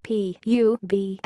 PUBLISHED%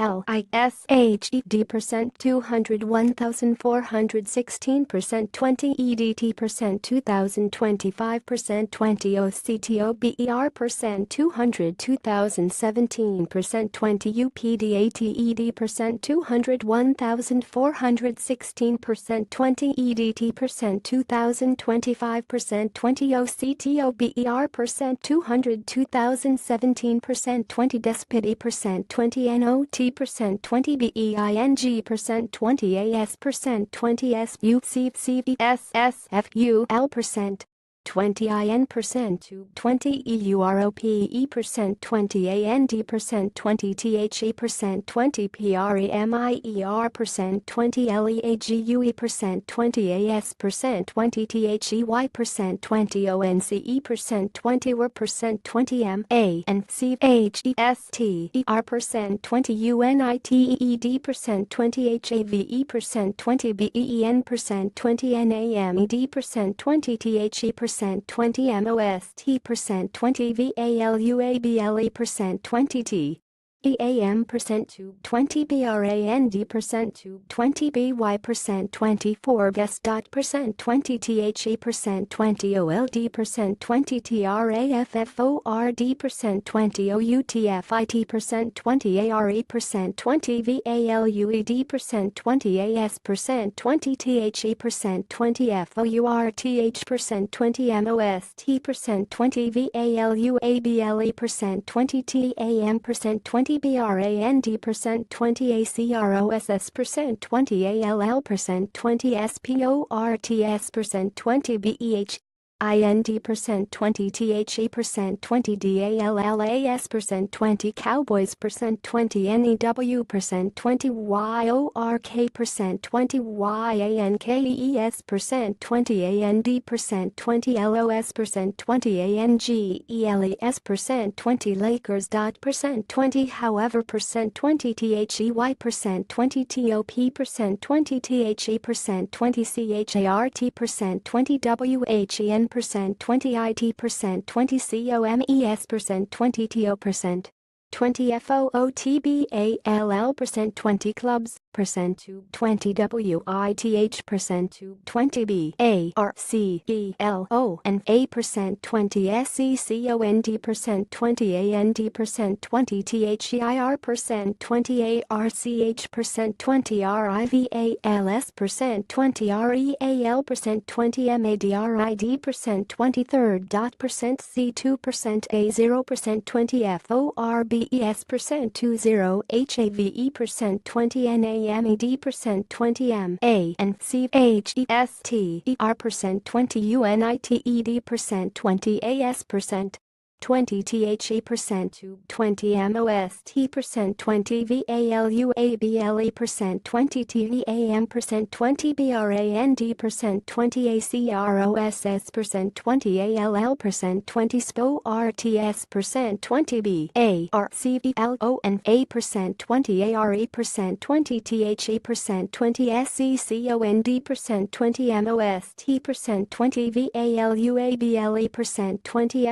201,416% 20 EDT% 2025% 20 OCTOBER% 202,017% 20 UPDATED% 201,416% 20 EDT% 2025% 20 OCTOBER% 202,017% 20 DESPID% 20 NOT% 20 BEING% 20 AS% 20 SUCCVSSFUL% 20 IN% 20 EUROPE% 20 AND% 20 THE% 20 PREMIER% 20 LEAGUE% 20 AS% 20 THEY% 20 ONCE% 20 WER% 20 MANCHESTER% 20 UNITEED% 20 HAVE% 20 BEEN% 20 NAMED% 20 THE% 20 MOST% 20 VALUABLE% 20 T EAM% to 20 BRAND% to 20 BY% 20 Forbes.% 20 THE% 20 OLD% 20 TRAFFORD% 20 OUTFIT% 20 ARE% 20 VALUED% 20 AS% 20 THE% 20 FOURTH% 20 MOST% 20 VALUABLE% 20 TAM% 20 BRAND% 20 ACROSS% 20 ALL% 20 SPORTS% 20 BEH IND% 20 THE% 20 DALLAS% 20 Cowboys% 20 NEW% 20 YORK% 20 YANKES% 20 AND% 20 LOS% 20 ANGELES% 20 Lakers.% 20 however% 20 THEY% 20 TOP% 20 THE% 20 CHART% 20 WHEN% 20 IT% 20 COMES% 20 TO% 20 FOOTBALL% 20 clubs percent to 20 WITH% to 20 BARCELONA% 20 SECOND% 20 AND% 20 THEIR% 20 ARCH% 20 RIVALS% 20 REAL% 20 MADRID% 20 thirdThe% C2% A0% 20 FORBES% 20 HAVE% 20 NAMED% 20 MANCHESTER% 20 UNITED% 20 AS% 20 THE% to 20 MOST% 20 VALUABLE% 20 TEAM% 20 BRAND% 20 ACROSS% 20 ALL% 20 SPORTS% 20 BARCELONA% 20 ARE% 20 THE% 20 SECOND% 20 MOST% 20 VALUABLE% 20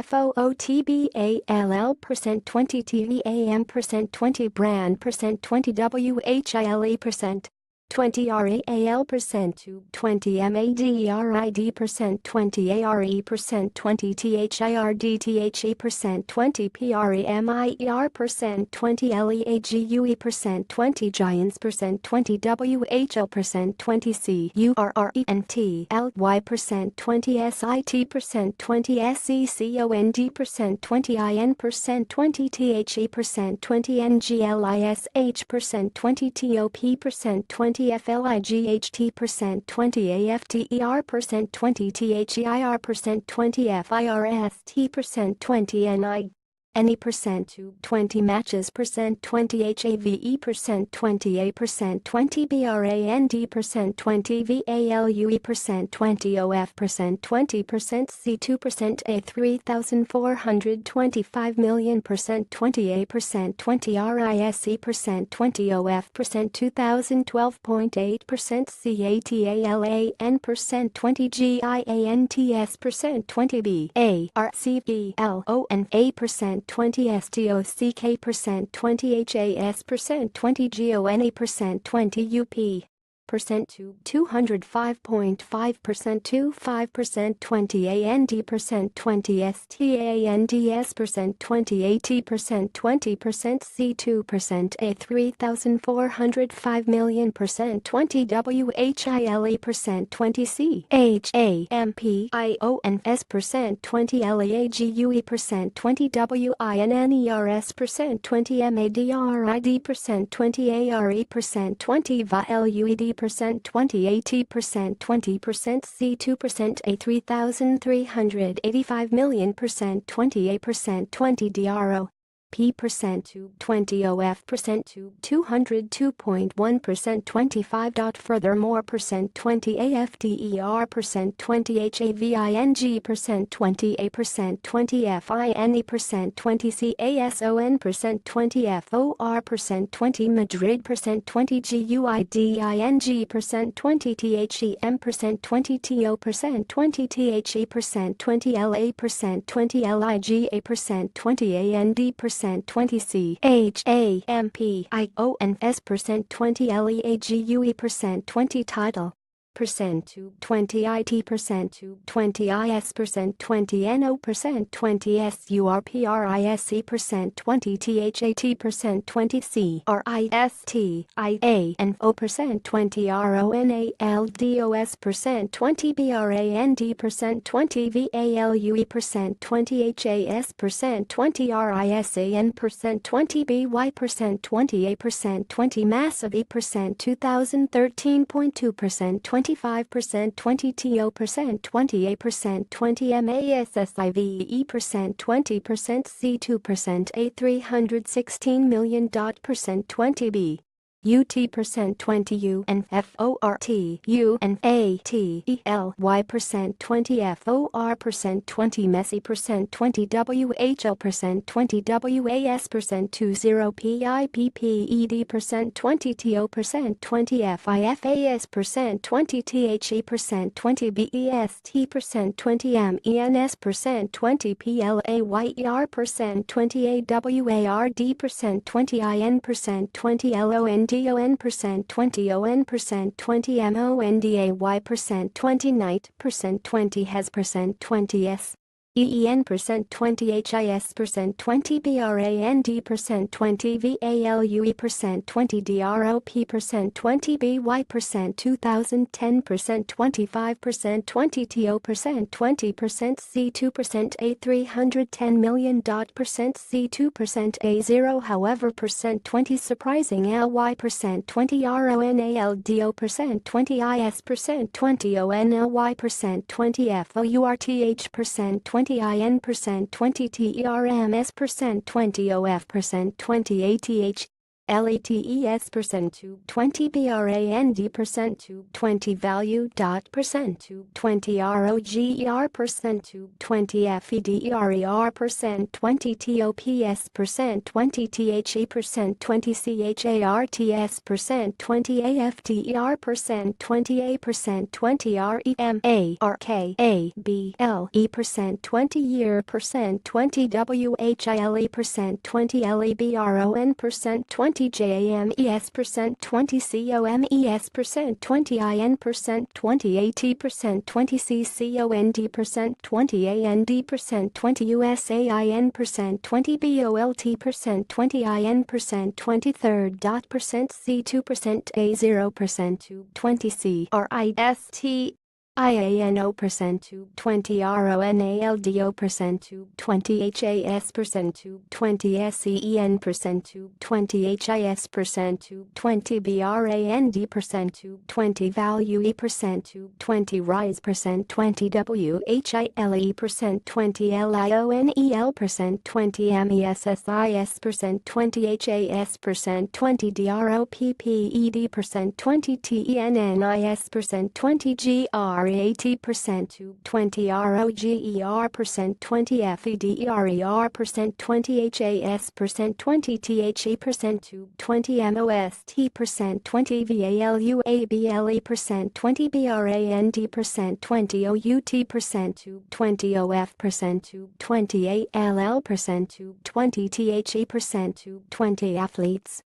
FOOTBALL% 20 TEAM% 20 brand% 20 WHILE% 20 REAL% to 20 MADRID% 20 ARE% 20 THIRDTHE% 20 PREMIER% 20 LEAGUE% 20 Giants% 20 WHL% 20 CURRENTLY% 20 SIT% 20 SECOND% 20 IN% 20 THE% 20 NGLISH% 20 TOP% 20 FLIGHT% 20 AFTER% 20 THEIR% 20 FIRST% 20 NI% to 20 matches% 20 HAVE% 20 A% 20 BRAND% 20 VALUE% 20 OF% 20% C2% A 3,425,000,000% 20 20 RISE% 20 OF% 2012.8% CATALAN% 20 GIANTS% 20 BARCELONA% percent 20 stock percent 20 has percent 20 gona percent 20 up percent to 205.5% to 5% 20 and percent 20 stands percent 20 80% 20% c2% a 3,405 million percent 20 while percent 20 champIONS percent 20 lague percent 20 winers percent 20 madrid percent 20 are percent 20 valued percent 20 80% 20% c2% a 3,385 million percent 28% 20 dro P percent to 20 OF percent to 202.1% 25. Furthermore percent 20 AFDER percent 20 HAVING percent 20 A percent 20 FINE percent 20 CASON percent 20 FOR percent 20 Madrid percent 20 GUIDING percent 20 THEM percent 20 TO percent 20 THE percent 20 LA percent 20 LIGA percent 20 AND percent 20 CHAMPIONS percent 20 LEAGUE percent 20 title percent to 20 IT percent to 20 IS percent 20 NO percent 20 SURPRISE percent 20 THAT percent 20 CRISTIANFO percent 20 RONALDOS percent 20 BRAND percent 20 VALUE percent 20 HAS percent 20 RISAN percent 20 BY percent 20 A percent 20 Massive E percent 2013.2% 25% 20 TO percent 28% 20 MASSIVE percent 20% C2% A 316 million percent 20 B UT percent 20 U and FORT U and ATELY percent 20 FOR percent 20 Messi percent 20 WHL percent 20 WAS percent 20 PIPPED percent 20 TO percent 20 FIFAS percent 20 THE percent 20 BEST percent 20 MENS percent 20 PLAYER percent 20 AWARD percent 20 IN percent 20 LONDON percent 20 ON percent 20 MONDAY percent 20 night percent 20 has percent 20 S EEN percent 20 HIS percent 20 BRAND percent 20 VALUE percent 20 DROP percent 20 BY percent 2010 percent 25% 20 TO percent 20% C2 percent A 310 million percent C2 percent A 0 however percent 20 surprising LY percent 20 RONALDO percent 20 IS percent 20 ONLY percent 20 FOURTH percent 20 IN percent 20 TERMS percent 20 OF percent 20 ATH LETES percent to 20 BRAND percent to 20 value percent to 20 ROGER percent to 20 FEDERER percent 20 TOPS percent 20 THE percent 20 CHARTS percent 20 AFTER percent 20 A percent 20 REMARKABLE percent 20 year percent 20 WHILE percent 20 LEBRON percent 20 JAMES percent 20 COMES percent 20 IN percent 20 AT percent 20 CCOND percent 20 AND percent 20 USAIN percent 20 BOLT percent 20 IN percent 20 third percent C2 percent A 0 percent to 20 CRIST IANO percent to 20 RONALDO percent to 20 HAS percent to 20 SEN percent to 20 HIS percent to 20 BRAND percent to 20 value percent to 20 rise percent 20 WHILE percent 20 LIONEL percent 20 MESSIS percent 20 HAS percent 20 DROPPED percent 20 TENNIS percent 20 GRE RAT% to 20 ROGER% 20 FEDERER% 20 HAS% 20 THE% to 20 MOST% 20 VALUABLE% 20 BRAND% 20 OUT% to 20 OF% to 20 ALL% to 20 THE% to 20 athletes.